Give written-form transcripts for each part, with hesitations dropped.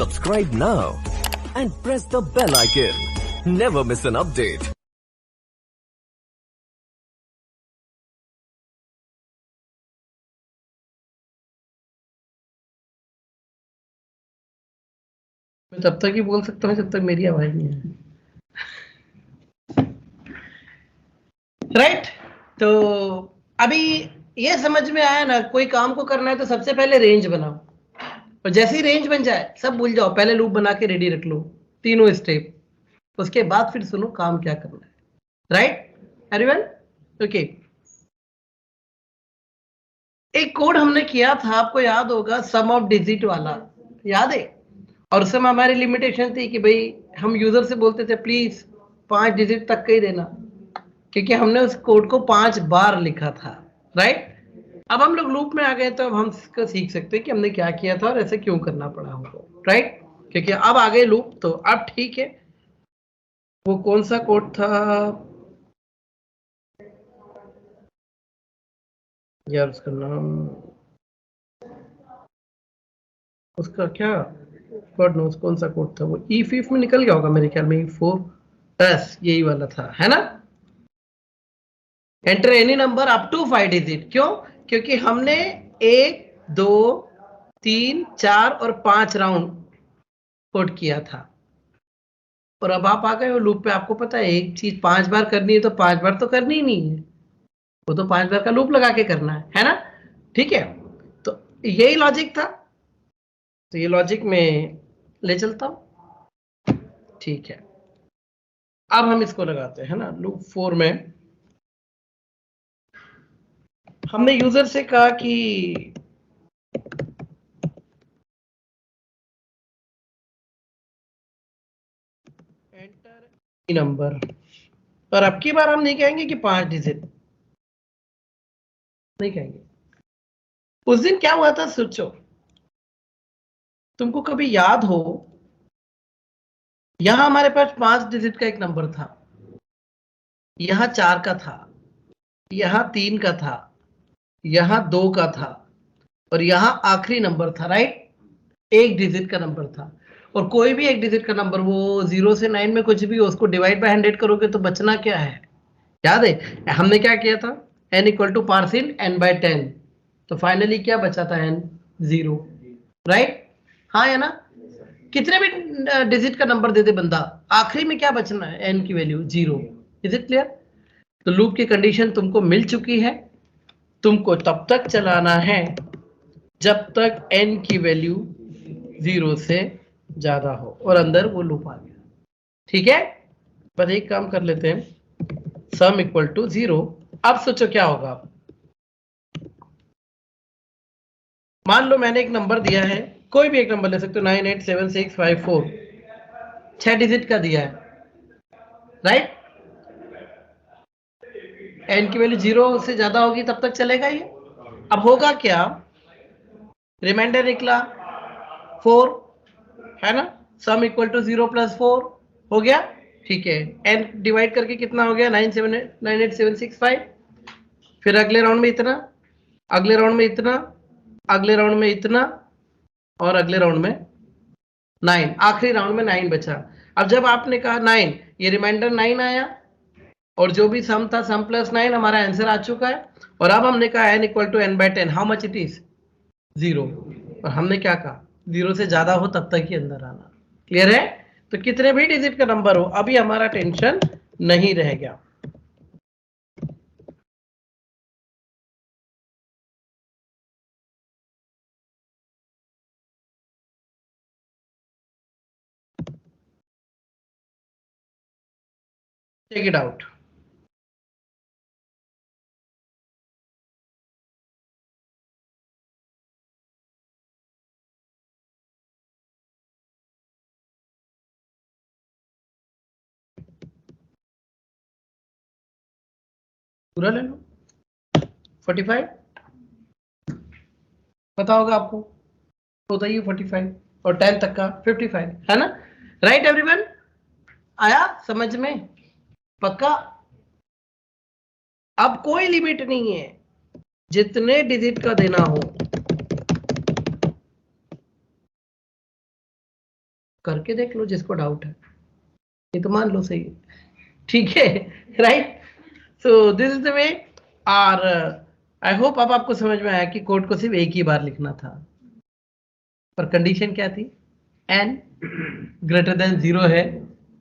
Subscribe now and press the bell icon. Never miss an update. मैं तब तक ही बोल सकता हूँ जब तक मेरी आवाज नहीं है। राइट, तो अभी ये समझ में आया ना, कोई काम को करना है तो सबसे पहले रेंज बनाओ, और जैसे ही रेंज बन जाए सब भूल जाओ, पहले लूप बना के रेडी रख लो, तीनों स्टेप, उसके बाद फिर सुनो काम क्या करना है। Right everyone, okay. एक कोड हमने किया था, आपको याद होगा, सम ऑफ डिजिट वाला, याद है? और उसमें हमारी लिमिटेशन थी कि भाई हम यूजर से बोलते थे प्लीज 5 डिजिट तक का ही देना, क्योंकि हमने उस कोड को 5 बार लिखा था। राइट, अब हम लोग लूप में आ गए तो अब हम इसको सीख सकते हैं कि हमने क्या किया था और ऐसे क्यों करना पड़ा हमको। राइट, क्योंकि अब आ गए लूप, तो अब ठीक है। वो कौन सा कोड था यार, उसका नाम, उसका क्या, गॉड नोस कौन सा कोड था वो, if में निकल गया होगा मेरे ख्याल में, E4 बस यही वाला था, है ना? Enter any number up to 5 digit. क्यों? क्योंकि हमने 1 2 3 4 और 5 राउंड कोड किया था, और अब आप आ गए हो लूप पे। आपको पता है एक चीज 5 बार करनी है तो 5 बार तो करनी ही नहीं है, वो तो 5 बार का लूप लगा के करना है ना? ठीक है, तो यही लॉजिक था, तो ये लॉजिक में ले चलता हूं। ठीक है, अब हम इसको लगाते हैं ना लूप 4 में। हमने यूजर से कहा कि एंटर नंबर, और अब की बार हम नहीं कहेंगे कि 5 डिजिट, नहीं कहेंगे। उस दिन क्या हुआ था सोचो, तुमको कभी याद हो, यहां हमारे पास 5 डिजिट का एक नंबर था, यहां 4 का था, यहां 3 का था, यहां 2 का था, और यहां आखिरी नंबर था। राइट, एक डिजिट का नंबर था, और कोई भी एक डिजिट का नंबर, वो 0 से 9 में कुछ भी हो, उसको डिवाइड बाय 100 करोगे तो बचना क्या है? याद है हमने क्या किया था? n equal to parcel n by 10, तो फाइनली क्या बचा था? n 0। राइट, हाँ है ना? कितने भी डिजिट का नंबर दे दे बंदा, आखिरी में क्या बचना है? n की वैल्यू 0। Is it clear? तो लूप की कंडीशन तुमको मिल चुकी है, तुमको तब तक चलाना है जब तक n की वैल्यू 0 से ज्यादा हो, और अंदर वो लूप आ गया। ठीक है, बस एक काम कर लेते हैं, सम इक्वल टू 0। अब सोचो क्या होगा। मान लो मैंने एक नंबर दिया है, कोई भी एक नंबर ले सकते हो, 987654, 6 डिजिट का दिया है। राइट, n की वैल्यू 0 से ज्यादा होगी तब तक चलेगा ये। अब होगा क्या, रिमाइंडर निकला 4, है ना? सम इक्वल टू 0 प्लस 4 हो गया। ठीक है, n डिवाइड करके कितना हो गया? 987665। फिर अगले राउंड में इतना, अगले राउंड में इतना, अगले राउंड में इतना, और अगले राउंड में 9, आखिरी राउंड में 9 बचा। अब जब आपने कहा 9, ये रिमाइंडर 9 आया, और जो भी सम था, सम प्लस 9, हमारा आंसर आ चुका है। और अब हमने कहा n equal to n by 10, how much it is? 0। और हमने क्या कहा? 0 से ज्यादा हो तब तक ही अंदर आना। क्लियर है? तो कितने भी डिजिट का नंबर हो, अभी हमारा टेंशन नहीं रह गया। Take it out. पूरा ले लो, 45 पता होगा आपको, होता ही 45, और 10 तक का 55, है ना? राइट एवरीवन, आया समझ में? पक्का? अब कोई लिमिट नहीं है, जितने डिजिट का देना हो करके देख लो जिसको डाउट है, ये तो मान लो सही है, ठीक है, right. So this is the way. और आई होप अब आपको समझ में आया कि कोड को सिर्फ एक ही बार लिखना था, पर कंडीशन क्या थी, n ग्रेटर देन 0 है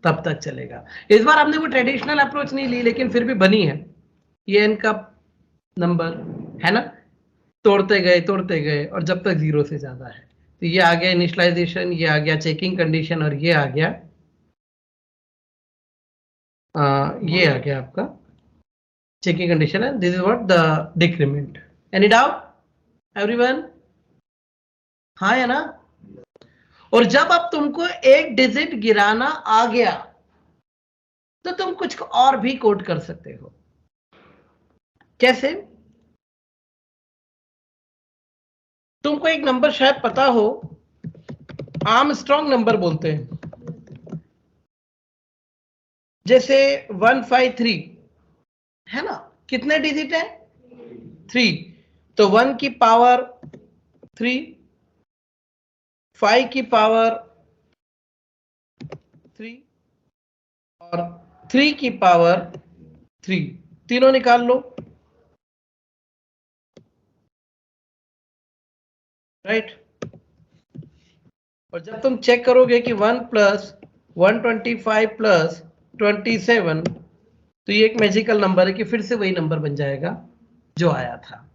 तब तक चलेगा। इस बार हमने वो ट्रेडिशनल अप्रोच नहीं ली, लेकिन फिर भी बनी है। ये n का नंबर है ना, तोड़ते गए और जब तक 0 से ज्यादा है, तो ये आ गया इनिशियलाइजेशन, ये आ गया चेकिंग कंडीशन, और ये आ गया आपका चेकिंग कंडीशन है। This is what the decrement. Any doubt everyone? हाँ है ना? और जब अब तुमको एक डिजिट गिराना आ गया तो तुम कुछ और भी कोड कर सकते हो। कैसे? तुमको एक नंबर शायद पता हो, आर्मस्ट्रॉन्ग नंबर बोलते हैं, जैसे 153 है ना, कितने डिजिट है? 3। तो 1 की पावर 3, 5 की पावर 3 और 3 की पावर 3, तीनों निकाल लो, राइट। और जब तुम चेक करोगे कि 1 प्लस 125 प्लस 27, तो ये एक मैजिकल नंबर है कि फिर से वही नंबर बन जाएगा जो आया था।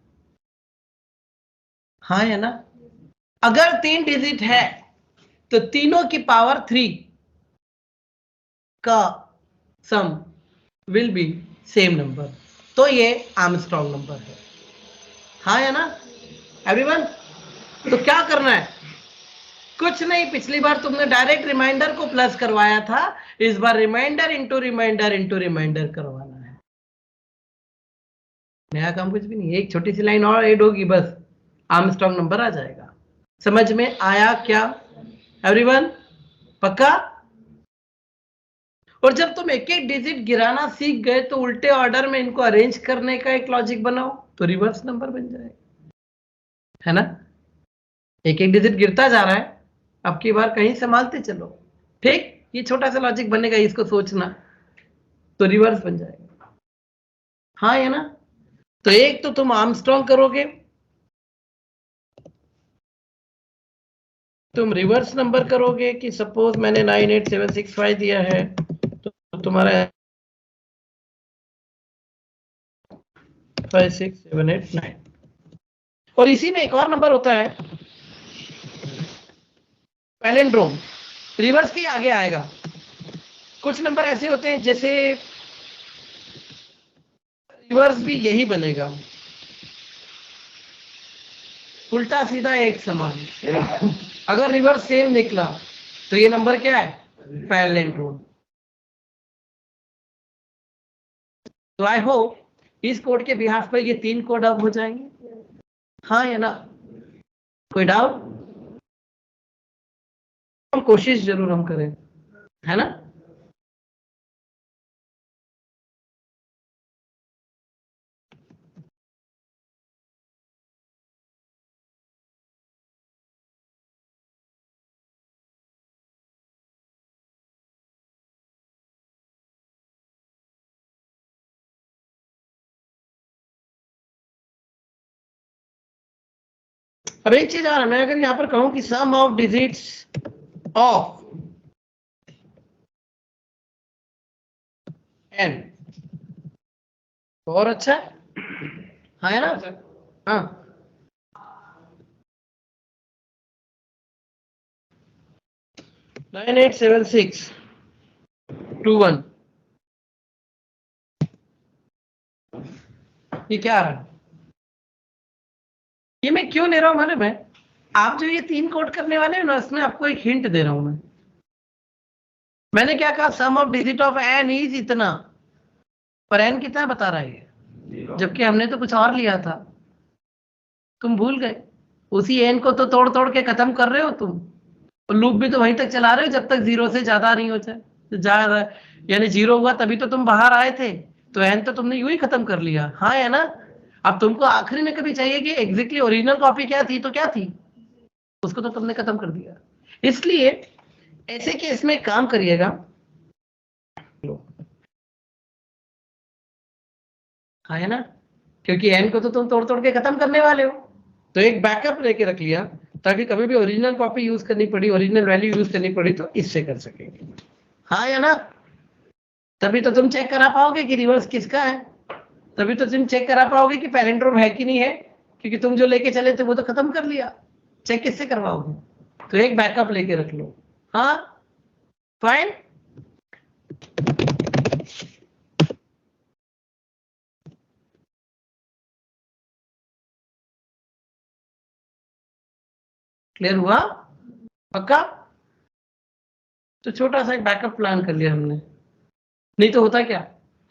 हाँ है ना? अगर 3 डिजिट है तो तीनों की पावर 3 का सम विल बी सेम नंबर, तो ये आर्मस्ट्रॉन्ग नंबर है। हाँ है ना एवरीवन? तो क्या करना है? कुछ नहीं, पिछली बार तुमने डायरेक्ट रिमाइंडर को प्लस करवाया था, इस बार remainder into remainder into remainder करवाना है। नया काम कुछ भी नहीं, एक छोटी सी लाइन और ऐड होगी, बस आर्मस्ट्रॉन्ग नंबर आ जाएगा। समझ में आया क्या एवरीवन? पक्का? और जब तुम एक एक डिजिट गिराना सीख गए तो उल्टे ऑर्डर में इनको अरेंज करने का एक लॉजिक बनाओ, तो रिवर्स नंबर बन जाएगा, है ना? एक एक डिजिट गिरता जा रहा है, अब की बार कहीं संभालते चलो, ठीक? ये छोटा सा लॉजिक बनेगा, इसको सोचना, तो रिवर्स बन जाएगा। हाँ है ना? तो एक तो तुम आर्मस्ट्रॉन्ग करोगे, तुम रिवर्स नंबर करोगे कि सपोज मैंने 98765 दिया है, तो तुम्हारा 56789। और इसी में एक और नंबर होता है पैलिंड्रोम, रिवर्स के आगे आएगा। कुछ नंबर ऐसे होते हैं जैसे रिवर्स भी यही बनेगा, उल्टा सीधा एक समान। अगर रिवर्स सेम निकला तो ये नंबर क्या है? पैलिंड्रोम। तो आई होप इस कोड के बिहाफ पर ये 3 कोड अब हो जाएंगे। हाँ या ना? कोई डाउट? हम कोशिश जरूर हम करें, है ना? अब एक चीज आ रहा है, मैं अगर यहां पर कहूं कि सम ऑफ डिजिट्स ऑफ n, तो और अच्छा है। हाँ है ना? हाँ, नाइन 87621, ये क्या आ रहा है? ये मैं क्यों ले रहा हूं मालूम है? आप जो ये 3 कोड करने वाले हैं ना, उसमें आपको एक हिंट दे रहा हूं मैं। मैंने क्या कहा? Sum of digit of n is इतना, पर n कितना बता रहा है, जबकि हमने तो कुछ और लिया था, तुम भूल गए। उसी n को तो तोड़ तोड़ के खत्म कर रहे हो तुम, और लूप भी तो वहीं तक चला रहे हो जब तक 0 से ज्यादा नहीं हो जाए, जा रहा है, यानी 0 हुआ तभी तो तुम बाहर आए थे, तो n तो तुमने यूं ही खत्म कर लिया। हाँ है ना? अब तुमको आखिरी में कभी चाहिए कि एग्जैक्टली ओरिजिनल कॉपी क्या थी, तो क्या थी, उसको तो तुमने खत्म कर दिया। इसलिए ऐसे केस में काम करिएगा, है ना, क्योंकि एन को तो तुम तोड़ तोड़ के खत्म करने वाले हो, तो एक बैकअप लेके रख लिया ताकि कभी भी ओरिजिनल कॉपी यूज करनी पड़ी, ओरिजिनल वैल्यू यूज करनी पड़ी तो इससे कर सकेंगे, हाँ या ना। तभी तो तुम चेक करा पाओगे कि रिवर्स किसका है, तभी तो तुम चेक करा पाओगे कि पैरेंड्रोम है कि नहीं है, क्योंकि तुम जो लेके चले थे वो तो खत्म कर लिया, चेक किससे करवाओगे, तो एक बैकअप लेके रख लो, हाँ फाइन। क्लियर हुआ, पक्का। तो छोटा सा एक बैकअप प्लान कर लिया हमने, नहीं तो होता क्या,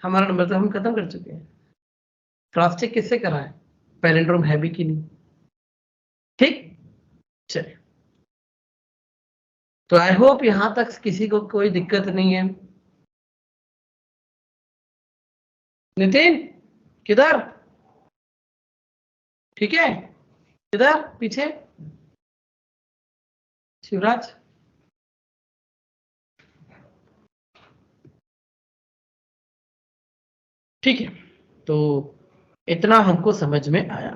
हमारा नंबर तो हम खत्म कर चुके हैं, क्रॉस चेक किससे करा है, पैरेंड्रोम है भी कि नहीं, ठीक। चलिए, तो आई होप यहां तक किसी को कोई दिक्कत नहीं है। नितिन किधर, ठीक है, किधर पीछे, शिवराज, ठीक है, तो इतना हमको समझ में आया।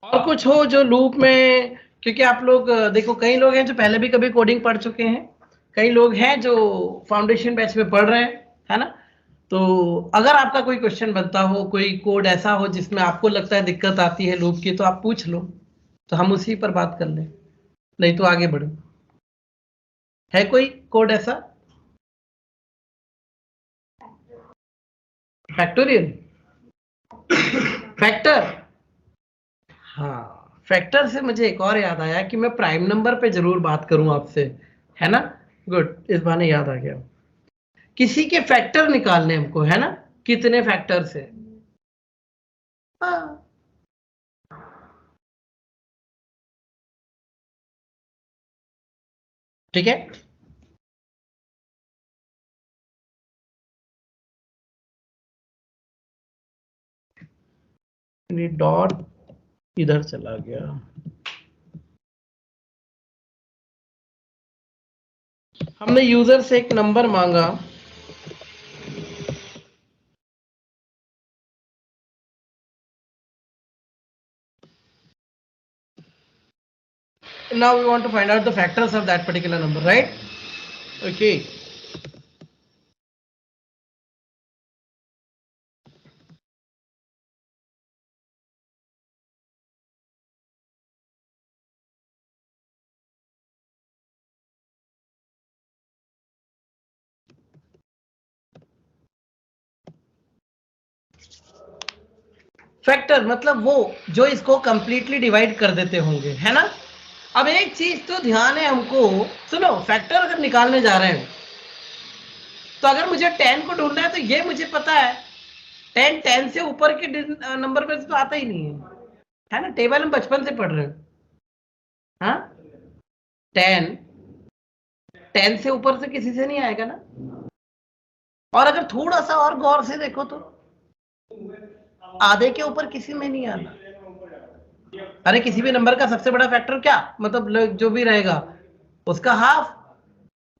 और कुछ हो जो लूप में, क्योंकि आप लोग देखो कई लोग हैं जो पहले भी कभी कोडिंग पढ़ चुके हैं, कई लोग हैं जो फाउंडेशन बैच में पढ़ रहे हैं, है ना, तो अगर आपका कोई क्वेश्चन बनता हो, कोई कोड ऐसा हो जिसमें आपको लगता है दिक्कत आती है लूप की, तो आप पूछ लो, तो हम उसी पर बात कर लें, नहीं तो आगे बढ़ो। है कोई कोड ऐसा, फैक्टोरियल, फैक्टर, हाँ फैक्टर से मुझे एक और याद आया कि मैं प्राइम नंबर पे जरूर बात करूं आपसे, है ना, गुड, इस बहाने याद आ गया, किसी के फैक्टर निकालने हमको, है ना, कितने फैक्टर से, हाँ ठीक है, डॉट इधर चला गया, हमने यूजर से एक नंबर मांगा, now we want to find out the factors of that particular number, right? Okay, factor मतलब वो जो इसको कंप्लीटली डिवाइड कर देते होंगे, है ना। अब एक चीज तो ध्यान है हमको, सुनो, फैक्टर अगर निकालने जा रहे हैं तो अगर मुझे 10 को ढूंढना है तो ये मुझे पता है 10 से ऊपर के नंबर में तो आता ही नहीं है ना, टेबल हम बचपन से पढ़ रहे हैं, हाँ 10 से ऊपर से किसी से नहीं आएगा ना। और अगर थोड़ा सा और गौर से देखो तो आधे के ऊपर किसी में नहीं आना, अरे किसी भी नंबर का सबसे बड़ा फैक्टर क्या मतलब जो भी रहेगा उसका हाफ,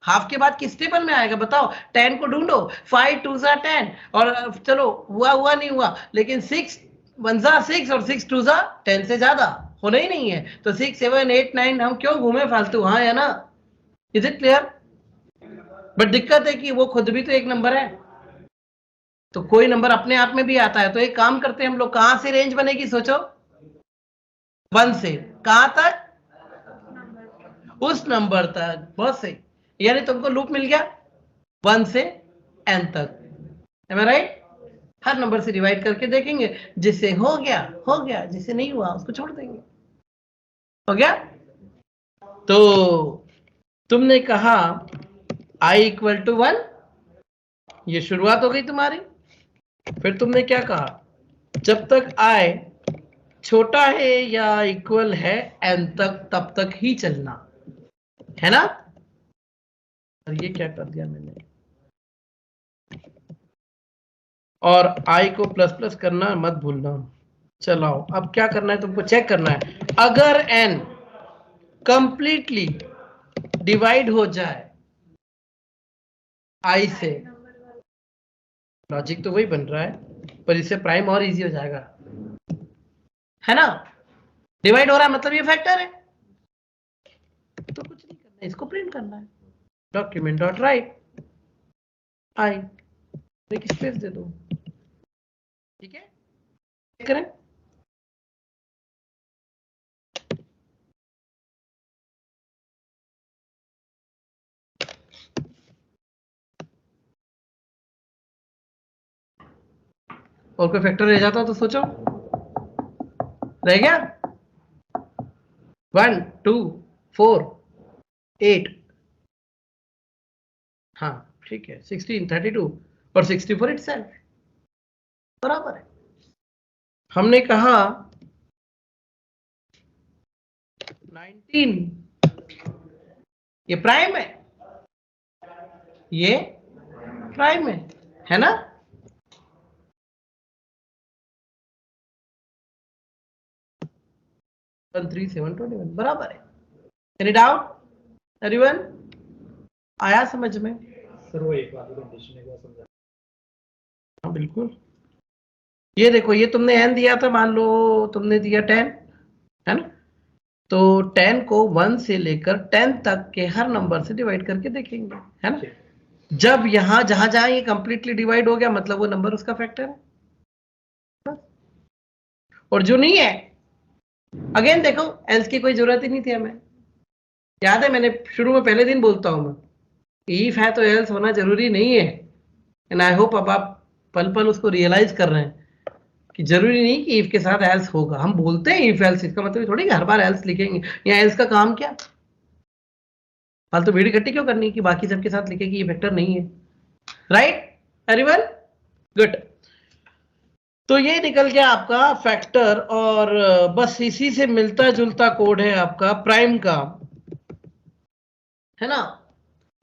हाफ के बाद किस टेबल में आएगा बताओ, 10 को ढूंढो, 5 2 जा 10, और चलो हुआ नहीं हुआ, लेकिन 6 1 जा 6 और 6 2 जा 10 से ज्यादा होना ही नहीं है, तो 6 7 8 9 हम क्यों घूमे फालतू, हाँ या ना, इज इट क्लियर। बट दिक्कत है कि वो खुद भी तो एक नंबर है, तो कोई नंबर अपने आप में भी आता है, तो एक काम करते हैं हम लोग, कहां से रेंज बनेगी सोचो, 1 से कहां तक, उस नंबर तक, बहुत सही, यानी तुमको लूप मिल गया 1 से n तक, एम आई राइट, हर नंबर से डिवाइड करके देखेंगे, जिससे हो गया, जिससे नहीं हुआ उसको छोड़ देंगे, हो गया। तो तुमने कहा i इक्वल टू 1, ये शुरुआत हो गई तुम्हारी, फिर तुमने क्या कहा, जब तक i छोटा है या इक्वल है n तक तब तक ही चलना, है ना। और ये क्या कर दिया मैंने, और i को प्लस प्लस करना मत भूलना। चलाओ, अब क्या करना है तुमको, चेक करना है अगर n कंप्लीटली डिवाइड हो जाए i से, लॉजिक तो वही बन रहा है पर इससे प्राइम और इजी हो जाएगा, है ना। डिवाइड हो रहा है मतलब ये फैक्टर है, तो कुछ नहीं करना है, इसको प्रिंट करना है। डॉक्यूमेंट डॉट राइट आई, एक स्पेस दे दो, ठीक है। करें और कोई फैक्टर रह जाता तो सोचो, रह गया 1 2 4 8, हाँ ठीक है, 16 32 और 64 इटसेल्फ बराबर है। हमने कहा 19 ये प्राइम है, ये प्राइम है ना। वन 3 7 21 बराबर है। एनी डाउट एवरीवन, आया समझ में? सर वो एक बात कंडीशन है, समझा? हाँ बिल्कुल। ये देखो, ये तुमने n दिया था, मान लो तुमने दिया 10, है ना, तो 10 को 1 से लेकर 10 तक के हर नंबर से डिवाइड करके देखेंगे, है ना। जब यहां जहां जहां ये कंप्लीटली डिवाइड हो गया मतलब वो नंबर उसका फैक्टर है, और जो नहीं है अगेन देखो एल्स की कोई जरूरत ही नहीं थी हमें। याद है मैंने शुरू में पहले दिन बोलता हूं मैं, इफ है तो एल्स होना जरूरी नहीं है। एंड आई होप अब आप पल पल उसको रियलाइज कर रहे हैं कि जरूरी नहीं कि इफ के साथ एल्स होगा। हम बोलते हैं इफ एल्स, इसका मतलब थोड़ी हर बार एल्स लिखेंगे, या एल्स का काम क्या, फालतू भीड़ इकट्ठी क्यों करनी कि बाकी सबके साथ लिखे कि ये वेक्टर नहीं है, राइट एवरीवन, गुड। तो ये निकल गया आपका फैक्टर, और बस इसी से मिलता जुलता कोड है आपका प्राइम का, है ना।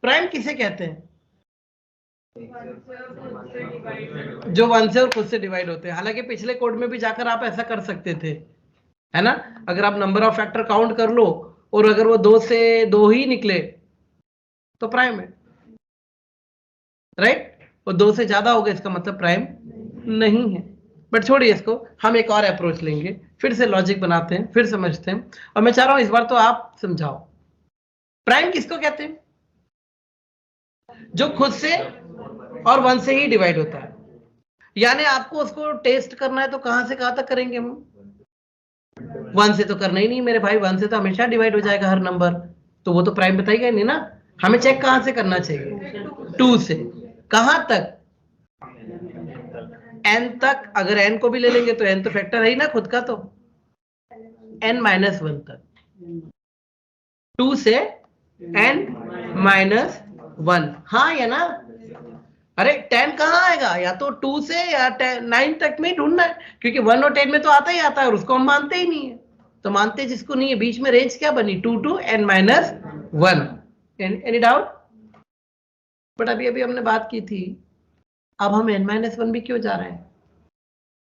प्राइम किसे कहते हैं? जो 1 से और खुद से डिवाइड होते हैं। हालांकि पिछले कोड में भी जाकर आप ऐसा कर सकते थे, है ना। अगर आप नंबर ऑफ फैक्टर काउंट कर लो और अगर वो 2 से 2 ही निकले तो प्राइम है, राइट। और 2 से ज्यादा हो गया इसका मतलब प्राइम नहीं है। बट छोड़िए इसको, हम एक और अप्रोच लेंगे, फिर से लॉजिक बनाते हैं, फिर समझते हैं। और मैं चाह रहा हूं इस बार तो आप समझाओ, प्राइम किसको कहते हैं? जो खुद से और 1 से ही डिवाइड होता है। यानी आपको उसको टेस्ट करना है तो कहां से कहां तक करेंगे हम? 1 से तो करना ही नहीं मेरे भाई, 1 से तो हमेशा डिवाइड हो जाएगा हर नंबर, तो वो तो प्राइम बताएगा नहीं ना। हमें चेक कहां से करना चाहिए? 2 से। कहां तक? n तक। अगर n को भी ले लेंगे तो n तो फैक्टर है ही ना खुद का, तो n-1 तक, 2 से n-1, हाँ या ना। अरे 10 कहाँ आएगा? या तो 2 से या 9 तक में ढूंढना है, क्योंकि 1 और 10 में तो आता ही आता है और उसको हम मानते ही नहीं है। तो मानते जिसको नहीं है, बीच में रेंज क्या बनी? 2 to n-1। Any doubt? But अभी अभी हमने बात की थी, अब हम n-1 भी क्यों जा रहे हैं?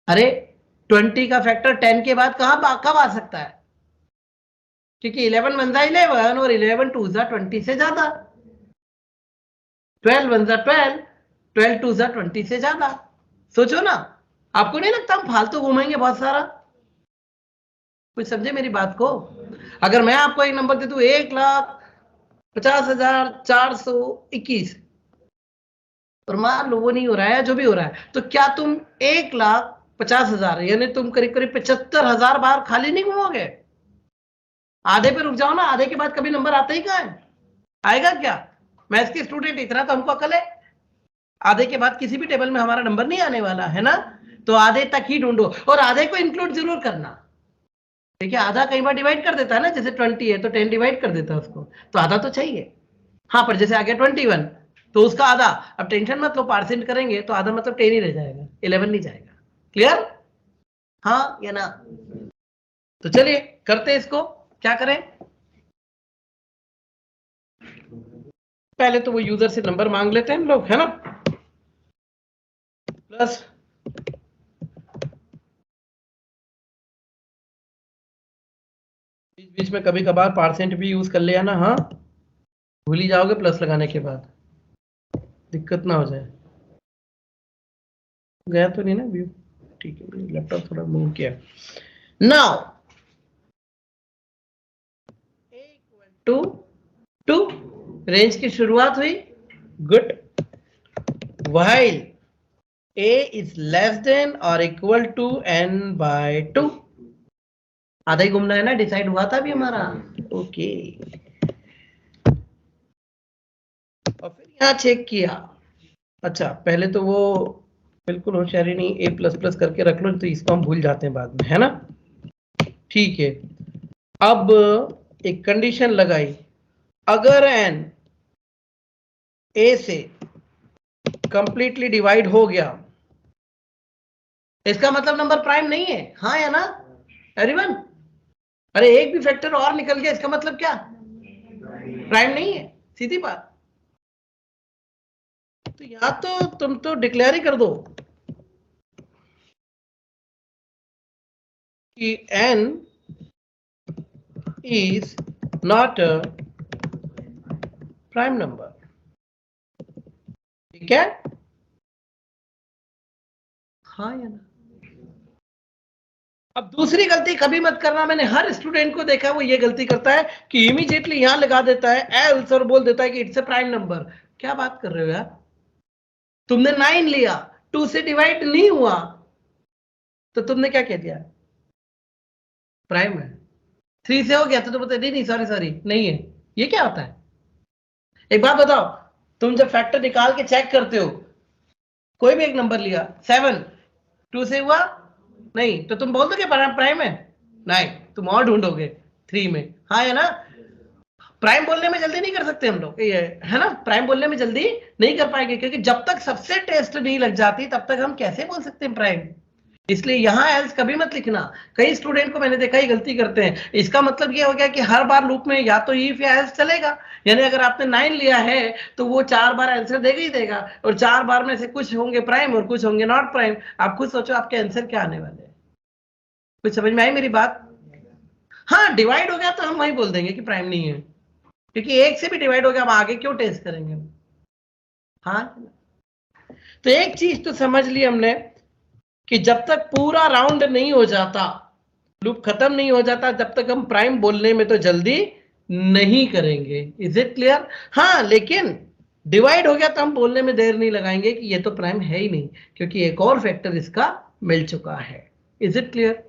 अरे 20 का फैक्टर 10 के बाद कब आ सकता है? क्योंकि 11 1 11 और 11 2 20 से ज्यादा, 12 1 12, 12 2 20 से ज्यादा। सोचो ना, आपको नहीं लगता हम फालतू घूमेंगे बहुत सारा? कुछ समझे मेरी बात को? अगर मैं आपको एक नंबर दे दूं 1,50,421 और मान लो वो नहीं हो रहा है, जो भी हो रहा है, तो क्या तुम 1,50,000 यानी तुम करीब करीब 75,000 बार खाली नहीं घूमोगे? आधे पे रुक जाओ ना, आधे के बाद कभी नंबर आता ही कहाँ है? आएगा क्या? मैथ्स के स्टूडेंट, इतना तो हमको अकल है, आधे के बाद किसी भी टेबल में हमारा नंबर नहीं आने वाला है ना। तो आधे तक ही ढूंढो, और आधे को इंक्लूड जरूर करना। देखिए आधा कई बार डिवाइड कर देता है ना, जैसे 20 है तो 10 डिवाइड कर देता है उसको, तो आधा तो चाहिए। हाँ, पर जैसे आ गया 21 तो उसका आधा। अब टेंशन मत लो, पार्सेंट करेंगे तो आधा मतलब 10 ही रह जाएगा, 11 नहीं जाएगा। क्लियर? हाँ या ना? तो चलिए करते हैं इसको, क्या करें? पहले तो वो यूजर से नंबर मांग लेते हैं हम लोग, है ना। प्लस बीच बीच में कभी कभार परसेंट भी यूज कर लिया ना, हाँ भूल ही जाओगे प्लस लगाने के बाद, दिक्कत ना हो जाए। गया तो नहीं ना व्यू? ठीक है, लैपटॉप थोड़ा मूव किया। नाउ टू टू रेंज की शुरुआत हुई, good. while a is less than or equal to n by 2, आधा ही घूमना है ना, डिसाइड हुआ था भी हमारा, ओके। और फिर यहाँ चेक किया, अच्छा पहले तो वो बिल्कुल होशियारी नहीं, ए प्लस प्लस करके रख लो, तो इसको हम भूल जाते हैं बाद में, है ना। ठीक है, अब एक कंडीशन लगाई, अगर एन ए से कंप्लीटली डिवाइड हो गया, इसका मतलब नंबर प्राइम नहीं है, हाँ या ना एवरीवन? अरे एक भी फैक्टर और निकल गया, इसका मतलब क्या, प्राइम नहीं है, सीधी बात। तो या तो तुम तो डिक्लेयर ही कर दो कि n is not a prime number, ठीक है, हाँ या ना। अब दूसरी गलती कभी मत करना, मैंने हर स्टूडेंट को देखा वो ये गलती करता है कि इमीडिएटली यहां लगा देता है एल्स और बोल देता है कि इट्स ए प्राइम नंबर। क्या बात कर रहे हो यार, तुमने 9 लिया, 2 से डिवाइड नहीं हुआ, तो तुमने क्या कह दिया, प्राइम है। 3 से हो गया तो तुम बोलते नहीं नहीं सॉरी सॉरी नहीं है, ये क्या होता है? एक बात बताओ, तुम जब फैक्टर निकाल के चेक करते हो, कोई भी एक नंबर लिया 7, 2 से हुआ नहीं, तो तुम बोल दोगे प्राइम है? नहीं, तुम और ढूंढोगे 3 में, हाँ है ना। प्राइम बोलने में जल्दी नहीं कर सकते हम लोग, ये है ना, प्राइम बोलने में जल्दी नहीं कर पाएंगे, क्योंकि जब तक सबसे टेस्ट नहीं लग जाती तब तक हम कैसे बोल सकते हैं प्राइम। इसलिए यहां एल्स कभी मत लिखना, कई स्टूडेंट को मैंने देखा ही गलती करते हैं। इसका मतलब ये हो गया कि हर बार लूप में या तो इफ या एल्स चलेगा, यानी अगर आपने 9 लिया है तो वो 4 बार आंसर देगा ही देगा, और 4 बार में से कुछ होंगे प्राइम और कुछ होंगे नॉट प्राइम। आप खुद सोचो आपके आंसर क्या आने वाले हैं। कुछ समझ में आई मेरी बात? हाँ डिवाइड हो गया तो हम वही बोल देंगे कि प्राइम नहीं है, क्योंकि एक से भी डिवाइड हो गया, हम आगे क्यों टेस्ट करेंगे। हाँ, तो एक चीज तो समझ ली हमने कि जब तक पूरा राउंड नहीं हो जाता, लूप खत्म नहीं हो जाता, जब तक हम प्राइम बोलने में तो जल्दी नहीं करेंगे। Is it clear? हाँ, लेकिन डिवाइड हो गया तो हम बोलने में देर नहीं लगाएंगे कि ये तो प्राइम है ही नहीं, क्योंकि एक और फैक्टर इसका मिल चुका है। Is it clear?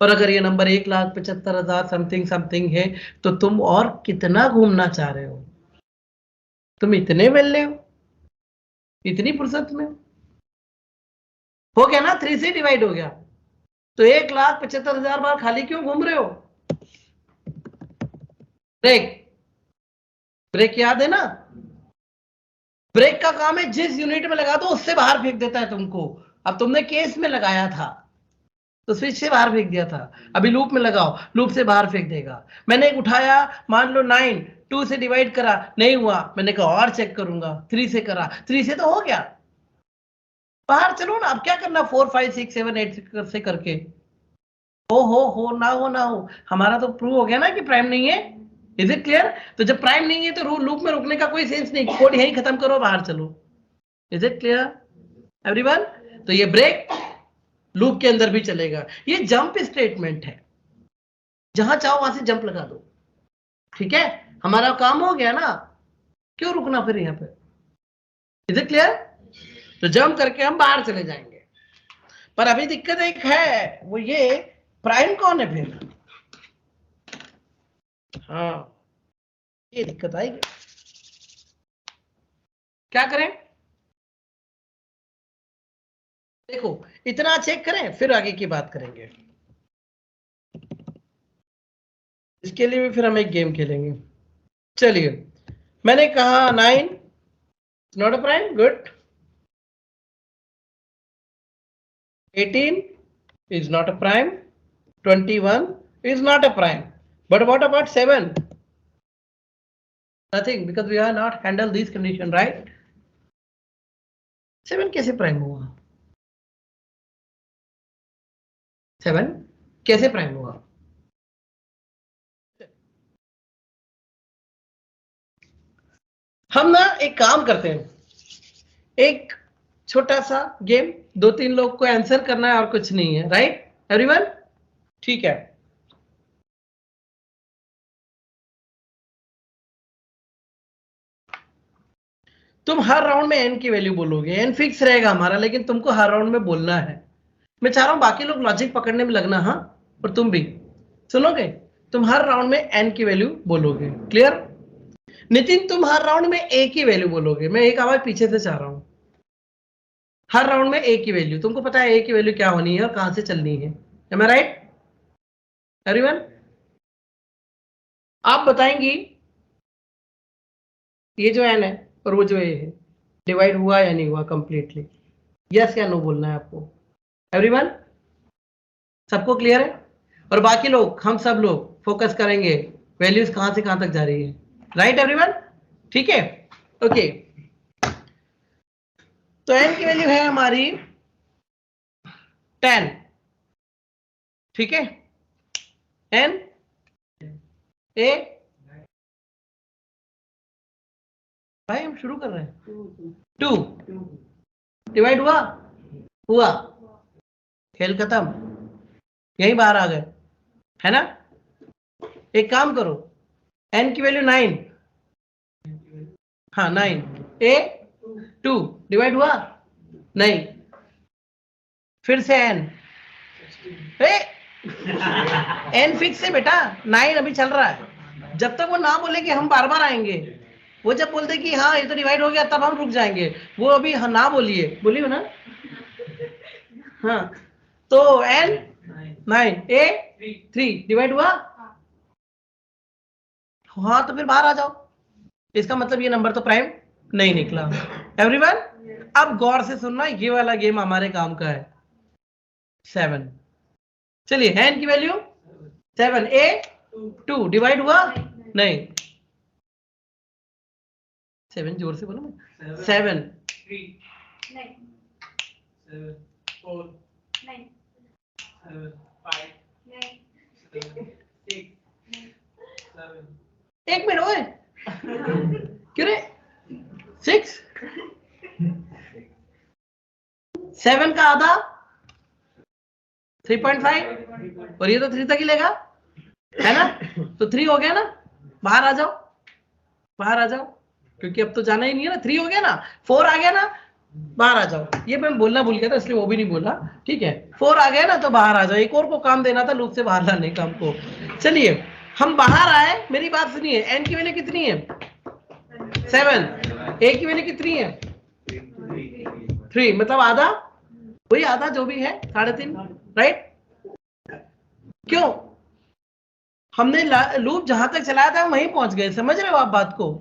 और अगर ये नंबर 1,75,000 समथिंग समथिंग है, तो तुम और कितना घूमना चाह रहे हो? तुम इतने वेल्ले हो, इतनी फुर्सत में हो गया ना, 3 से डिवाइड हो गया, तो 1,75,000 बार खाली क्यों घूम रहे हो? ब्रेक, ब्रेक याद है ना, ब्रेक का काम है जिस यूनिट में लगा दो उससे बाहर फेंक देता है तुमको। अब तुमने केस में लगाया था तो स्विच से बाहर फेंक दिया था, अभी लूप में लगाओ, लूप से बाहर फेंक देगा। मैंने एक उठाया, मान लो 9, 2 से डिवाइड करा नहीं हुआ, मैंने कहा और चेक करूंगा, 3 से करा, 3 से तो हो गया, बाहर चलो ना। अब क्या करना, 4 5 6 7 8 से करके हो ना हो, हमारा तो प्रूव हो गया ना कि प्राइम नहीं है। Is it clear? तो जब प्राइम नहीं है तो लूप में रुकने का कोई सेंस नहीं, कोड यहीं खत्म करो, बाहर चलो। Is it clear everyone? तो ये ब्रेक लूप के अंदर भी चलेगा, ये जंप स्टेटमेंट है, जहां चाहो वहां से जंप लगा दो, ठीक है, हमारा काम हो गया ना, क्यों रुकना फिर यहां पे। Is it clear? तो जंप करके हम बाहर चले जाएंगे, पर अभी दिक्कत एक है, वो ये प्राइम कौन है फिर? हाँ, ये दिक्कत आएगी, क्या करें? देखो इतना चेक करें फिर आगे की बात करेंगे, इसके लिए भी फिर हम एक गेम खेलेंगे। चलिए, मैंने कहा 9 not a prime, good. 18 is not a prime, 21 is not a prime, but what about 7? Nothing, because we have not handled this condition, right? 7 कैसे प्राइम हुआ? 7 कैसे प्राइम हुआ? हम ना एक काम करते हैं, एक छोटा सा गेम, 2-3 लोग को आंसर करना है और कुछ नहीं है, राइट एवरीवन? ठीक है, तुम हर राउंड में एन की वैल्यू बोलोगे, एन फिक्स रहेगा हमारा, लेकिन तुमको हर राउंड में बोलना है। मैं चाह रहा हूं बाकी लोग लॉजिक पकड़ने में लगना, हाँ, और तुम भी सुनोगे। तुम हर राउंड में एन की वैल्यू बोलोगे, क्लियर? नितिन तुम हर राउंड में ए की वैल्यू बोलोगे, मैं एक आवाज पीछे से चाह रहा हूं। हर राउंड में ए की वैल्यू, तुमको पता है ए की वैल्यू क्या होनी है और कहां से चलनी है, एम आई राइट एवरीवन? आप बताएंगी ये जो एन है और वो जो ए है डिवाइड हुआ या नहीं हुआ कंप्लीटली, यस या नो बोलना है आपको। एवरीवन सबको क्लियर है? और बाकी लोग, हम सब लोग फोकस करेंगे वैल्यूज कहां से कहां तक जा रही है, राइट एवरीवन? ठीक है, ओके। तो एन की वैल्यू है हमारी 10, ठीक है? एन ए, भाई हम शुरू कर रहे हैं। 2 डिवाइड हुआ, हुआ, खेल खत्म, यही बाहर आ गए, है ना? एक काम करो, एन की वैल्यू 9, हाँ 9, ए 2 डिवाइड हुआ नहीं, फिर से एन, एन फिक्स है बेटा, 9 अभी चल रहा है। जब तक वो ना बोले कि हम बार बार आएंगे, वो जब बोलते कि हाँ ये तो डिवाइड हो गया तब हम रुक जाएंगे, वो अभी हाँ ना बोलिए, बोलिए ना, हाँ। तो एन 9, ए 3 डिवाइड हुआ, हाँ तो फिर बाहर आ जाओ, इसका मतलब ये नंबर तो प्राइम नहीं निकला। एवरीवन अब गौर से सुनना, ये वाला गेम हमारे काम का है। 7, चलिए एन की वैल्यू 7, ए 2 डिवाइड हुआ नहीं, 7 जोर से बोलो, 7 3 नहीं 7 4 नहीं 7 5 नहीं 6 7 एक मिनट ओए, क्यों रे 6, 7 का आधा 3.5 और ये तो 3 तक ही लेगा, है ना? तो 3 हो गया ना, बाहर आ जाओ, बाहर आ जाओ, क्योंकि अब तो जाना ही नहीं है ना, 3 हो गया ना, 4 आ गया ना, बाहर आ जाओ। ये मैं बोलना भूल गया था इसलिए वो भी नहीं बोला, ठीक है? 4 आ गया ना तो बाहर आ जाओ, एक और को काम देना था, लूप से बाहर लाने काम को। चलिए हम बाहर आए, मेरी बात सुनिए, एन की वैल्यू कितनी है? 7, ए की वैल्यू कितनी है? 3, मतलब आधा, वही आधा जो भी है 3.5, राइट? क्यों? हमने लूप जहां तक चलाया था वहीं पहुंच गए, समझ रहे हो आप बात को?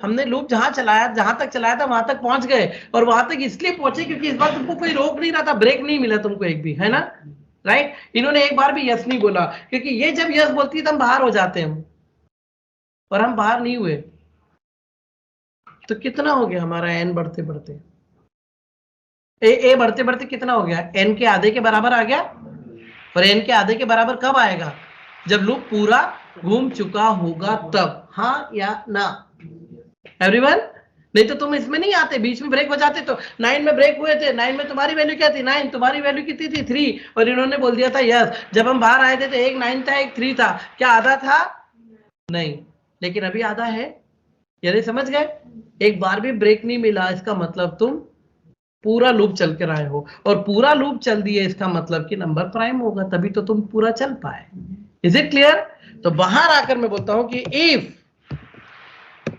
हमने लूप जहां तक चलाया था वहां तक पहुंच गए, और वहां तक इसलिए पहुंचे क्योंकि इस बार तुमको कोई रोक नहीं रहा था, ब्रेक नहीं मिला तुमको एक भी, है ना? राइट? इन्होंने एक बार भी यस नहीं बोला, क्योंकि ये जब यस बोलती है तो हम बाहर हो जाते हैं, और हम बाहर नहीं हुए। तो कितना हो गया हमारा एन बढ़ते बढ़ते, ए बढ़ते बढ़ते कितना हो गया? एन के आधे के बराबर आ गया, और एन के आधे के बराबर कब आएगा? जब लूप पूरा घूम चुका होगा तब, हाँ या ना एवरीवन? नहीं तो तुम इसमें नहीं आते, बीच में ब्रेक हो जाते। तो 9 में ब्रेक हुए थे, 9 में तुम्हारी वैल्यू क्या थी? 9, तुम्हारी वैल्यू कितनी थी? 3, और इन्होंने बोल दिया था यस। जब हम बाहर आए थे तो एक 9 था, एक 3 था, क्या आधा था? नहीं, लेकिन अभी आधा है, यानी समझ गए? एक बार भी ब्रेक नहीं मिला, इसका मतलब तुम पूरा लूप चल कर आए हो, और पूरा लूप चल दिए इसका मतलब कि नंबर प्राइम होगा, तभी तो तुम पूरा चल पाए। Is it clear? तो बाहर आकर मैं बोलता हूं कि इफ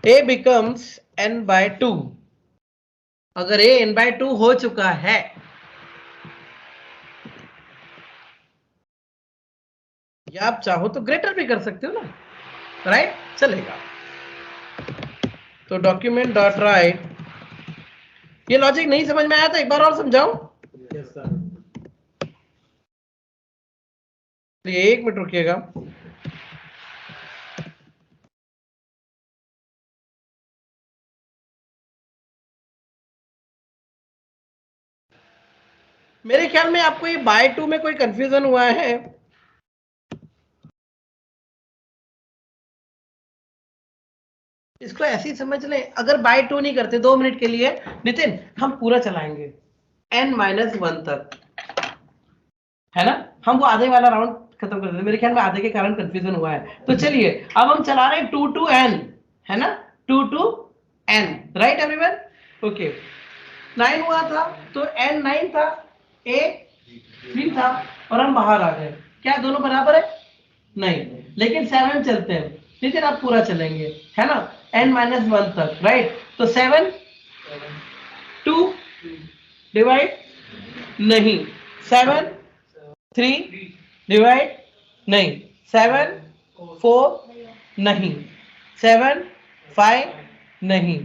a becomes n/2, अगर a n/2 हो चुका है, या आप चाहो तो ग्रेटर भी कर सकते हो ना, राइट? चलेगा। तो डॉक्यूमेंट डॉट राइट, ये लॉजिक नहीं समझ में आया तो एक बार और समझाऊं? Yes sir. ये 1 मिनट रुकिएगा। मेरे ख्याल में आपको ये बाय 2 में कोई कंफ्यूजन हुआ है? इसको ऐसे ही समझ लें, अगर बाय 2 नहीं करते 2 मिनट के लिए नितिन, हम पूरा चलाएंगे n-1 तक, है ना। हम वो आधे वाला राउंड खत्म कर देते, मेरे ख्याल में आधे के कारण कंफ्यूजन हुआ है। तो चलिए अब हम चला रहे हैं 2 to n, है ना, 2 to n, right everyone. Okay, 9 हुआ था तो n 9 था, a 3 था, और हम बाहर आ गए। क्या दोनों बराबर है? नहीं, लेकिन 7 चलते हैं, लेकिन आप पूरा चलेंगे, है ना, n-1 तक, राइट। तो 7 2 डिवाइड नहीं, 7 3 डिवाइड नहीं, 7 4 नहीं, 7 5 नहीं,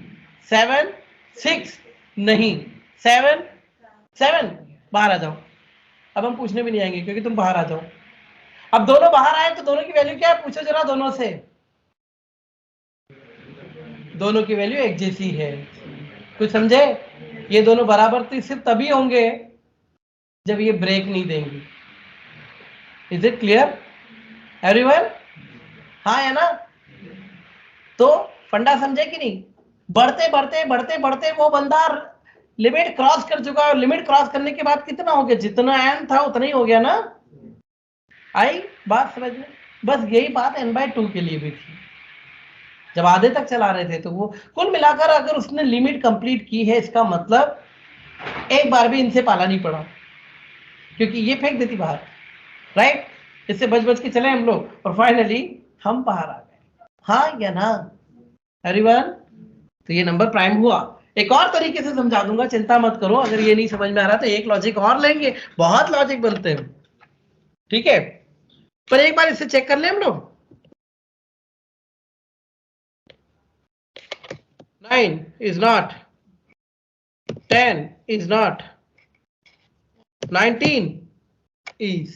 7 6 नहीं, 7 7 बाहर आ जाओ। अब हम पूछने भी नहीं आएंगे क्योंकि तुम बाहर आ जाओ। अब दोनों बाहर आए तो दोनों की वैल्यू क्या है, पूछो जरा दोनों से। दोनों की वैल्यू एक जैसी है, कुछ समझे? ये दोनों बराबर तो सिर्फ तभी होंगे जब ये ब्रेक नहीं देंगी। Is it clear everyone? हाँ है ना? तो फंडा समझे कि नहीं? बढ़ते बढ़ते बढ़ते बढ़ते वो बंदा लिमिट क्रॉस कर चुका है, और लिमिट क्रॉस करने के बाद कितना हो गया, जितना एन था उतना ही हो गया ना। आई बात समझ में? बस यही बात n/2 के लिए भी थी, जब आधे तक चला रहे थे। तो वो कुल मिलाकर अगर उसने लिमिट कंप्लीट की है, इसका मतलब एक बार भी इनसे पाला नहीं पड़ा, क्योंकि ये फेंक देती बाहर, राइट। इससे बच बच के चले हम लोग, और फाइनली हम बाहर आ गए। हाँ या ना एवरीवन? तो ये नंबर प्राइम हुआ। एक और तरीके से समझा दूंगा, चिंता मत करो। अगर ये नहीं समझ में आ रहा तो एक लॉजिक और लेंगे, बहुत लॉजिक बनते हैं, ठीक है। पर एक बार इसे चेक कर ले हम लोग। 9 is not, 10 is not, 19 is,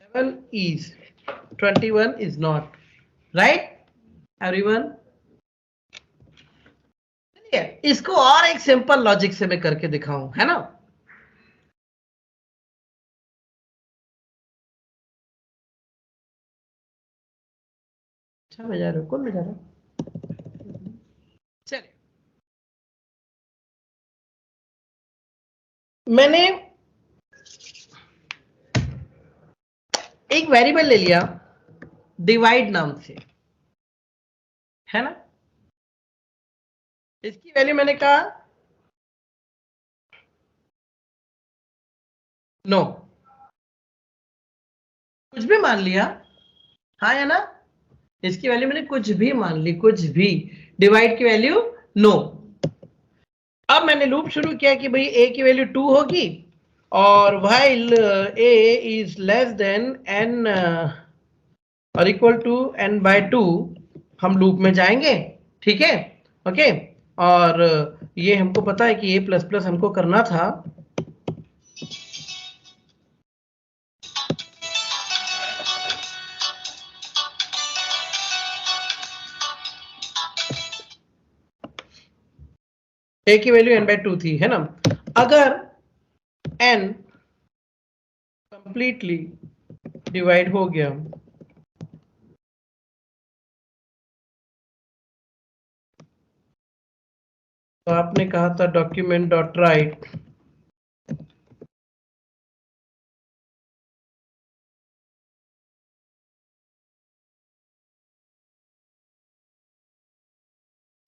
7 is, 21 is not, right everyone? चलिए इसको और एक सिंपल लॉजिक से मैं करके दिखाऊं, है ना। अच्छा बजा रहे हो, कौन बजा रहा है? चलिए, मैंने एक वेरिएबल ले लिया डिवाइड नाम से, है ना। इसकी वैल्यू मैंने कहा 9, कुछ भी मान लिया, हाँ या ना। इसकी वैल्यू मैंने कुछ भी मान ली, कुछ भी, डिवाइड की वैल्यू 9। अब मैंने लूप शुरू किया कि भाई a की वैल्यू 2 होगी, और while a is less than n और इक्वल टू n/2 हम लूप में जाएंगे, ठीक है, ओके। और ये हमको पता है कि a प्लस प्लस हमको करना था, a की वैल्यू n/2 थी, है ना। अगर n कंप्लीटली डिवाइड हो गया तो आपने कहा था डॉक्यूमेंट डॉट राइट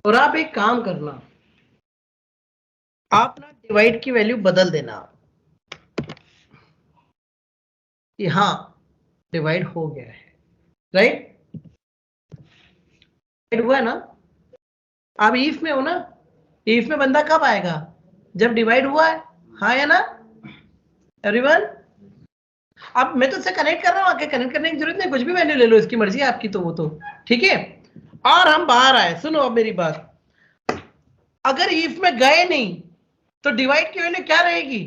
और आप एक काम करना, आप ना डिवाइड की वैल्यू बदल देना कि हाँ डिवाइड हो गया है, राइट। डिवाइड हुआ है ना। आप इफ में हो ना, इफ में बंदा कब आएगा, जब डिवाइड हुआ है, हाँ या ना एवरीवन। अब मैं तो इससे कनेक्ट कर रहा हूँ, आगे कनेक्ट करने की जरूरत नहीं, कुछ भी वैल्यू ले लो, इसकी मर्जी है आपकी, तो वो तो ठीक है। और हम बाहर आए, सुनो अब मेरी बात, अगर इफ में गए नहीं तो डिवाइड की वैल्यू क्या रहेगी,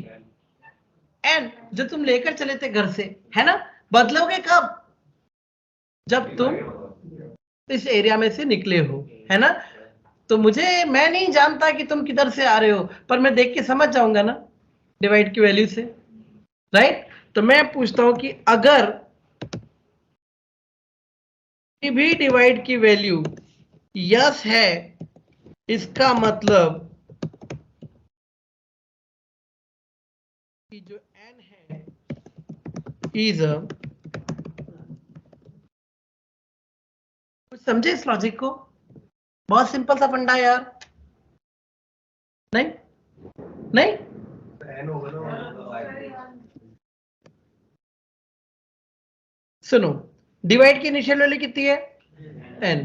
एन, जो तुम लेकर चले थे घर से, है ना। बदलोगे कब, जब तुम इस एरिया में से निकले हो, है ना। तो मैं नहीं जानता कि तुम किधर से आ रहे हो, पर मैं देख के समझ जाऊंगा ना डिवाइड की वैल्यू से, राइट। तो मैं पूछता हूं कि अगर भी डिवाइड की वैल्यू यस है, इसका मतलब कि जो n है इज कुछ समझे इस लॉजिक को? बहुत सिंपल सा फंडा है यार। नहीं नहीं सुनो, डिवाइड की इनिशियल वैल्यू कितनी है n,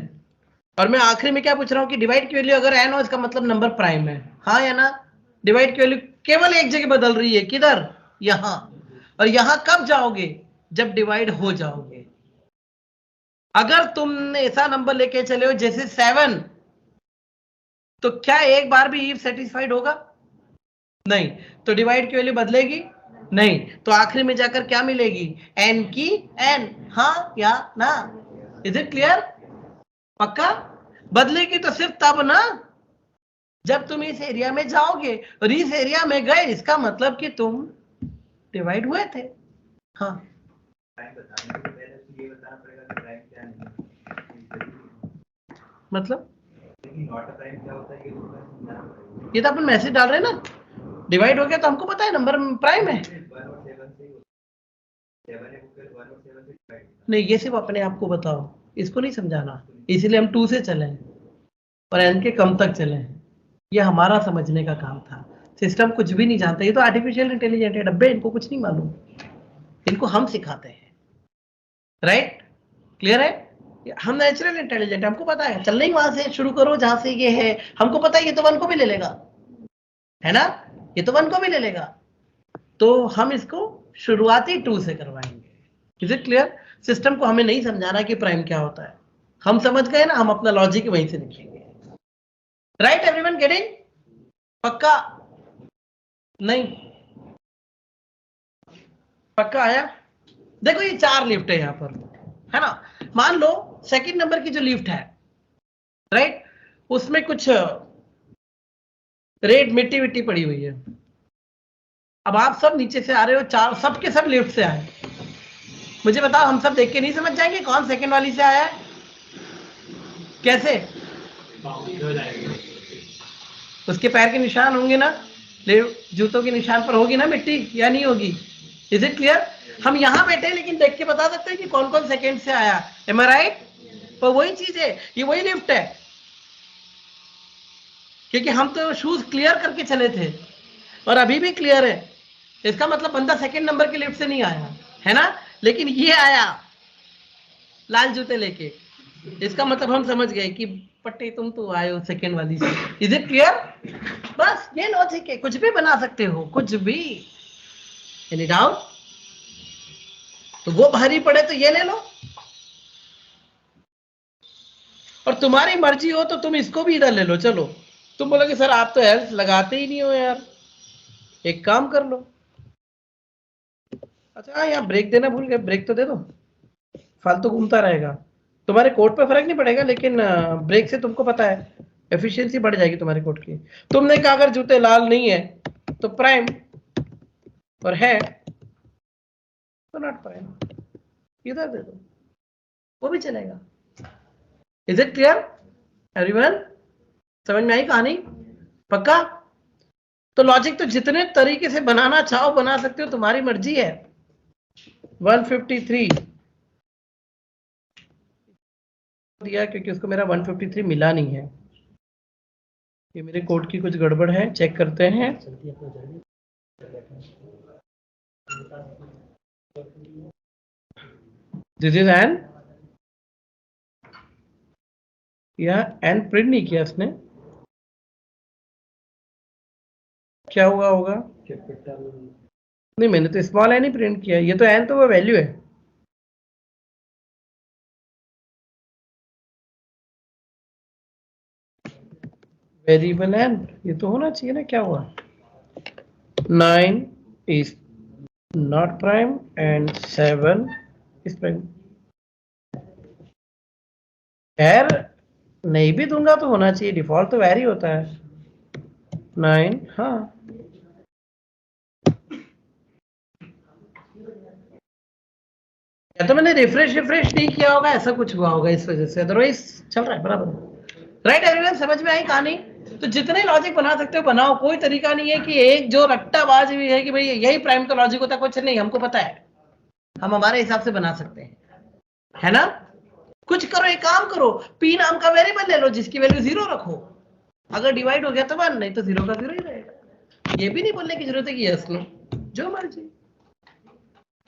और मैं आखिरी में क्या पूछ रहा हूं कि डिवाइड की वैल्यू अगर n हो इसका मतलब नंबर प्राइम है, हाँ या ना? डिवाइड की वैल्यू केवल एक जगह बदल रही है, किधर? यहां। और यहां कब जाओगे? जब डिवाइड हो जाओगे। अगर तुम ऐसा नंबर लेके चले हो जैसे 7, तो क्या एक बार भी ईफ सेटिस्फाइड होगा? नहीं। तो डिवाइड की वैल्यू बदलेगी नहीं, तो आखिरी में जाकर क्या मिलेगी? n की n, हाँ या ना? Is it clear? पक्का? बदलेगी तो सिर्फ तब ना जब तुम इस एरिया में जाओगे, और इस एरिया में गए इसका मतलब कि तुम डिवाइड हुए थे। हाँ मतलब ये तो अपन मैसेज डाल रहे हैं ना, डिवाइड हो गया तो हमको पता है नंबर प्राइम है। नहीं, ये सिर्फ अपने आप को बताओ, इसको नहीं समझाना, इसीलिए हम 2 से चले हैं और n के कम तक चले हैं। ये हमारा समझने का काम था। सिस्टम कुछ भी नहीं जानता, ये तो आर्टिफिशियल इंटेलिजेंट है डब्बे, इनको कुछ नहीं मालूम, इनको हम सिखाते हैं। राइट? क्लियर है? हम नेचुरल इंटेलिजेंट, हमको पता है चलना ही वहां से शुरू करो जहां से ये है, हमको पता है ये तो 1 को भी ले लेगा, है ना? ये तो 1 को भी ले लेगा, तो हम इसको शुरुआती 2 से करवाएंगे। Is it clear? सिस्टम को हमें नहीं समझाना कि प्राइम क्या होता है, हम समझ गए ना, हम अपना लॉजिक वहीं से लिखेंगे। Right everyone getting? पक्का? नहीं पक्का आया? देखो ये 4 लिफ्ट है यहां पर, है ना? मान लो सेकंड नंबर की जो लिफ्ट है, राइट, उसमें कुछ रेड मिट्टी विट्टी पड़ी हुई है। अब आप सब नीचे से आ रहे हो, 4 सबके सब लिफ्ट से आए, मुझे बताओ हम सब देख के नहीं समझ जाएंगे कौन सेकंड वाली से आया है? कैसे? उसके पैर के निशान होंगे ना, जूतों के निशान पर होगी ना मिट्टी, या नहीं होगी? Is it clear? हम यहां बैठे लेकिन देख के बता सकते हैं कि कौन कौन सेकंड से आया। एम आई राइट? तो वही चीज है, ये वही लिफ्ट है, क्योंकि हम तो शूज क्लियर करके चले थे और अभी भी क्लियर है, इसका मतलब बंदा सेकंड नंबर के लिफ्ट से नहीं आया, है ना? लेकिन ये आया लाल जूते लेके, इसका मतलब हम समझ गए कि पट्टी तुम तो आए हो सेकंड वाली से। Is it clear? बस ये लॉजिक है, कुछ भी बना सकते हो, कुछ भी। Any doubt? तो वो भारी पड़े तो ये ले लो, और तुम्हारी मर्जी हो तो तुम इसको भी इधर ले लो। चलो, तुम बोलोगे सर आप तो एल्स लगाते ही नहीं हो यार, एक काम कर लो। अच्छा हाँ, यहाँ ब्रेक देना भूल गए, ब्रेक तो दे दो, फालतू घूमता रहेगा। तुम्हारे कोड पे फर्क नहीं पड़ेगा, लेकिन ब्रेक से तुमको पता है एफिशिएंसी बढ़ जाएगी तुम्हारे कोड की। तुमने कहा अगर जूते लाल नहीं है तो प्राइम, और है तो नॉट प्राइम, इधर दे दो, वो भी चलेगा। Is it clear everyone? समझ में आई कहानी? पक्का? तो लॉजिक तो जितने तरीके से बनाना चाहो बना सकते हो, तुम्हारी मर्जी है। 153 दिया क्योंकि उसको मेरा 153 मिला नहीं है, ये मेरे कोड की कुछ गड़बड़ है, चेक करते हैं। दिस इज एन, यह एन प्रिंट नहीं किया इसने, क्या हुआ होगा? नहीं मैंने तो स्मॉल एन ही प्रिंट किया, ये तो एन तो वो वैल्यू है। वेरिएबल एन, ये तो होना चाहिए ना, क्या हुआ? 9 is not prime and 7 is prime. खैर नहीं भी दूंगा तो होना चाहिए, डिफॉल्ट तो वैरी होता है 9। हाँ या तो मैंने रिफ्रेश नहीं किया होगा, ऐसा कुछ हुआ होगा इस वजह से, अदरवाइज चल रहा है बराबर। राइट एवरीवन, समझ में आई कहानी? तो जितने लॉजिक बना सकते हो बनाओ, कोई तरीका नहीं है कि एक जो रट्टाबाज भी है कि भाई यही प्राइम का लॉजिक होता है, कुछ नहीं, हमको पता है, हम हमारे हिसाब से बना सकते हैं, है ना? कुछ करो, एक काम करो, पी नाम का वेरिएबल ले लो जिसकी वैल्यू 0 रखो, अगर डिवाइड हो गया तो 1, नहीं तो 0 का 0 ही रहेगा। ये भी नहीं बोलने की जरूरत है कि यस नो, जो मर्जी,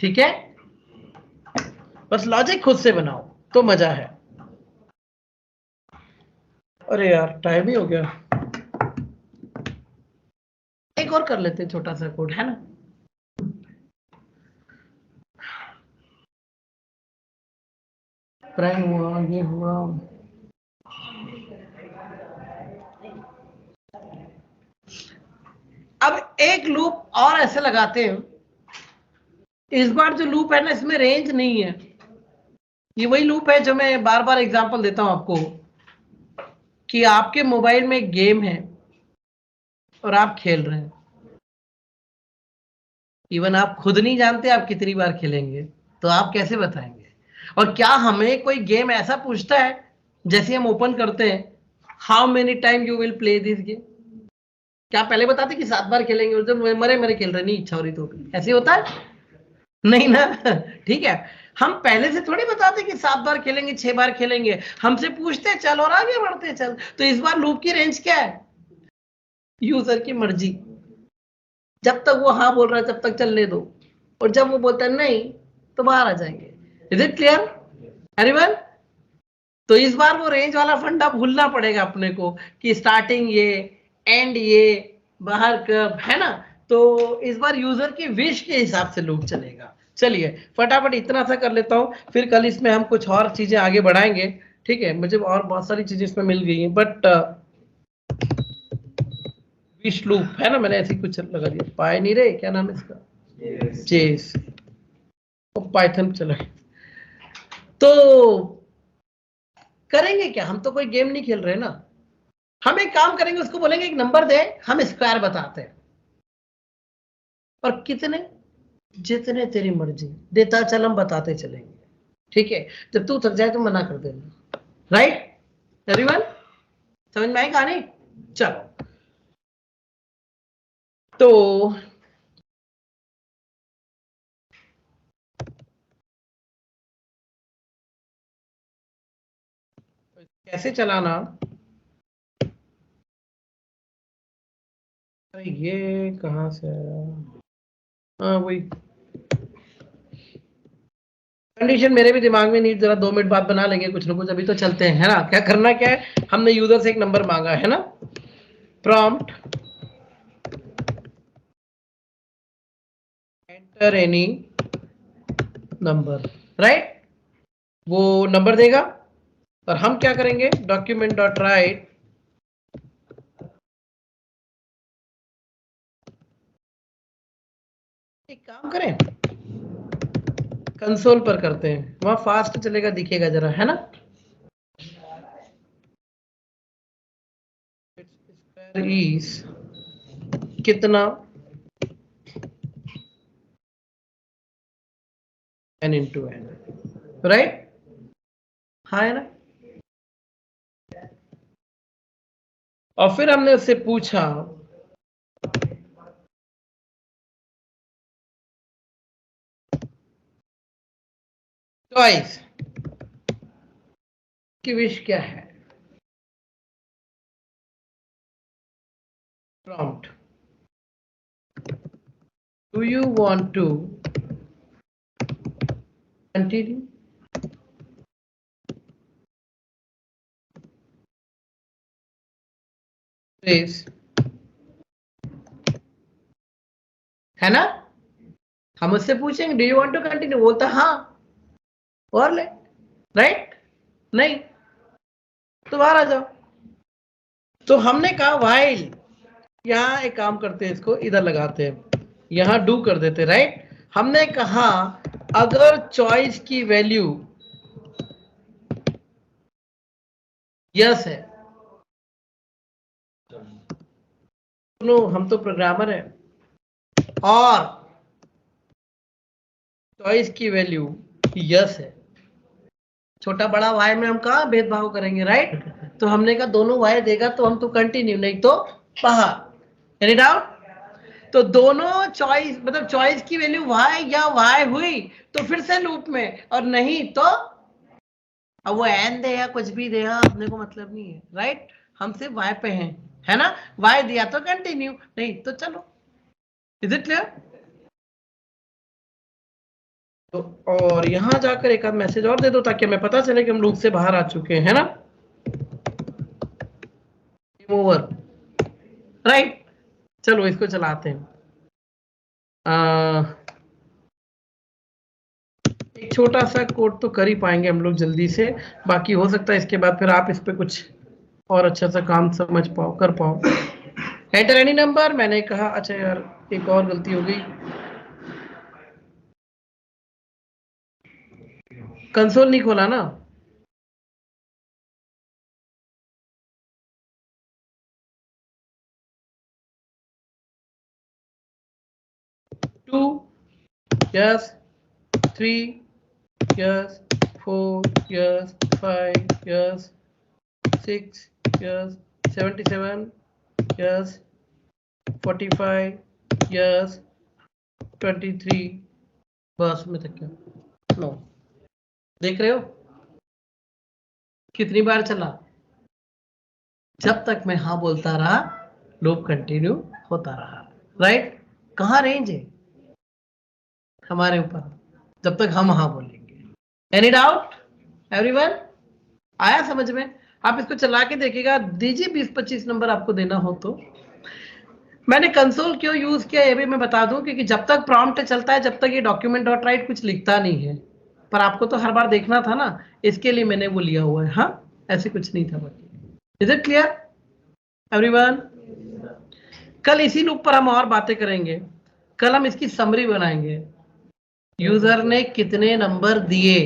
ठीक है? बस लॉजिक खुद से बनाओ तो मजा है। अरे यार टाइम ही हो गया, एक और कर लेते हैं छोटा सा कोड, है ना? प्राइम हुआ, ये हुआ, अब एक लूप और ऐसे लगाते हैं। इस बार जो लूप है ना, इसमें रेंज नहीं है, ये वही लूप है जो मैं बार बार एग्जांपल देता हूं आपको, कि आपके मोबाइल में एक गेम है और आप खेल रहे हैं, इवन आप खुद नहीं जानते आप कितनी बार खेलेंगे, तो आप कैसे बताएंगे? और क्या हमें कोई गेम ऐसा पूछता है, जैसे हम ओपन करते हैं, how many time you will play this game, क्या पहले बताते कि 7 बार खेलेंगे, और जब मरे मरे खेल रहे, नहीं इच्छा हो रही तो ऐसे होता है? नहीं ना? ठीक है, हम पहले से थोड़ी बताते कि 7 बार खेलेंगे, 6 बार खेलेंगे, हमसे पूछते चल और आगे बढ़ते चल। तो इस बार लूप की रेंज क्या है? यूजर की मर्जी, जब तक वो हाँ बोल रहा है तब तक चलने दो, और जब वो बोलता है नहीं तो बाहर आ जाएंगे। Is it clear everyone? तो इस बार वो रेंज वाला फंडा भूलना पड़ेगा अपने को, कि स्टार्टिंग ये, एंड ये, बाहर कब, है ना? तो इस बार यूजर की विश के हिसाब से लूप चलेगा। चलिए फटाफट इतना सा कर लेता हूं, फिर कल इसमें हम कुछ और चीजें आगे बढ़ाएंगे, ठीक है? मुझे और बहुत सारी चीजें इसमें मिल गई हैं, बट विश लूप है ना, मैंने ऐसे कुछ लगा दिया, पाए नहीं रहे, क्या नाम है इसका, जेस, पाइथन चला। तो करेंगे क्या, हम तो कोई गेम नहीं खेल रहे ना, हम एक काम करेंगे, उसको बोलेंगे एक नंबर दे, हम स्क्वायर बताते हैं, और कितने, जितने तेरी मर्जी देता चल, हम बताते चलेंगे, ठीक है? जब तू थक जाए तो मना कर देना। राइट एवरीवन, समझ में आई कहानी? चलो, तो कैसे चलाना, अरे ये कहां से आया, हाँ वही कंडीशन मेरे भी दिमाग में नहीं, जरा 2 मिनट बाद बना लेंगे कुछ ना कुछ, अभी तो चलते हैं, है ना? क्या करना क्या है, हमने यूजर से एक नंबर मांगा है ना, prompt enter any number, right? वो नंबर देगा, और हम क्या करेंगे, डॉक्यूमेंट डॉट राइट एक काम करें, कंसोल पर करते हैं, वहां फास्ट चलेगा, दिखेगा जरा, है ना? इज कितना n into n, राइट? हाँ है ना? और फिर हमने उससे पूछा चॉइस की विश क्या है, prompt do you want to continue, है ना? हम उससे पूछेंगे do you want to continue, बोलता हाँ, और ले, राइट? नहीं तो बाहर आ जाओ। तो हमने कहा व्हाइल, यहां एक काम करते हैं, इसको इधर लगाते हैं, यहां डू कर देते, राइट? हमने कहा अगर चॉइस की वैल्यू यस है, नो हम तो प्रोग्रामर है, और चॉइस की वैल्यू यस है। छोटा बड़ा वाई में हम कहाँ भेदभाव करेंगे, राइट? तो हमने कहा दोनों वाई देगा तो हम तो कंटिन्यू, नहीं तो बाहर। Any doubt? तो दोनों चॉइस, मतलब चॉइस की वैल्यू वाई या वाई हुई तो फिर से लूप में, और नहीं तो अब वो एन दे या कुछ भी दे, अपने को मतलब नहीं है, राइट? हम सिर्फ वाई पे हैं, है ना? वाई दिया तो कंटिन्यू, नहीं तो चलो। Is it clear? तो और यहां जाकर एक आध मैसेज और दे दो ताकि हमें पता चले कि हम लूप से बाहर आ चुके हैं, है ना? Over, right? चलो इसको चलाते हैं। एक छोटा सा कोड तो कर ही पाएंगे हम लोग जल्दी से, बाकी हो सकता है इसके बाद फिर आप इस पे कुछ और अच्छा सा काम समझ पाओ, कर पाओ। एंटर एनी नंबर, मैंने कहा अच्छा यार एक और गलती हो गई, कंसोल नहीं खोला ना। Two, yes, 3, yes, 4, yes, 5, yes, 6, yes, 77, yes, 45, yes, 23, बस में तक क्या? नो, देख रहे हो कितनी बार चला? जब तक मैं हाँ बोलता रहा लूप कंटिन्यू होता रहा, राइट? कहाँ रेंज है हमारे ऊपर, जब तक हम हाँ बोलेंगे। Any doubt everyone? आया समझ में? आप इसको चला के देखिएगा, दीजिए 20-25 नंबर आपको देना हो तो। मैंने कंसोल क्यों यूज किया ये भी मैं बता दूं, क्योंकि जब तक प्रॉम्प्ट चलता है जब तक ये डॉक्यूमेंट डॉट राइट कुछ लिखता नहीं है, पर आपको तो हर बार देखना था ना, इसके लिए मैंने वो लिया हुआ है। हाँ, ऐसे कुछ नहीं था बाकी। Is it clear everyone? कल इसी लूप पर हम और बातें करेंगे। कल हम इसकी समरी बनाएंगे, यूजर ने कितने नंबर दिए,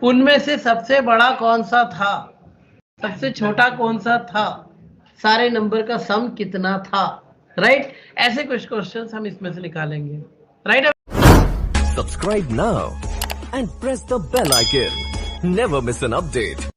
उनमें से सबसे बड़ा कौन सा था, सबसे छोटा कौन सा था, सारे नंबर का सम कितना था, राइट? ऐसे कुछ क्वेश्चंस हम इसमें से निकालेंगे, right? Subscribe now and press the bell icon. Never miss an update.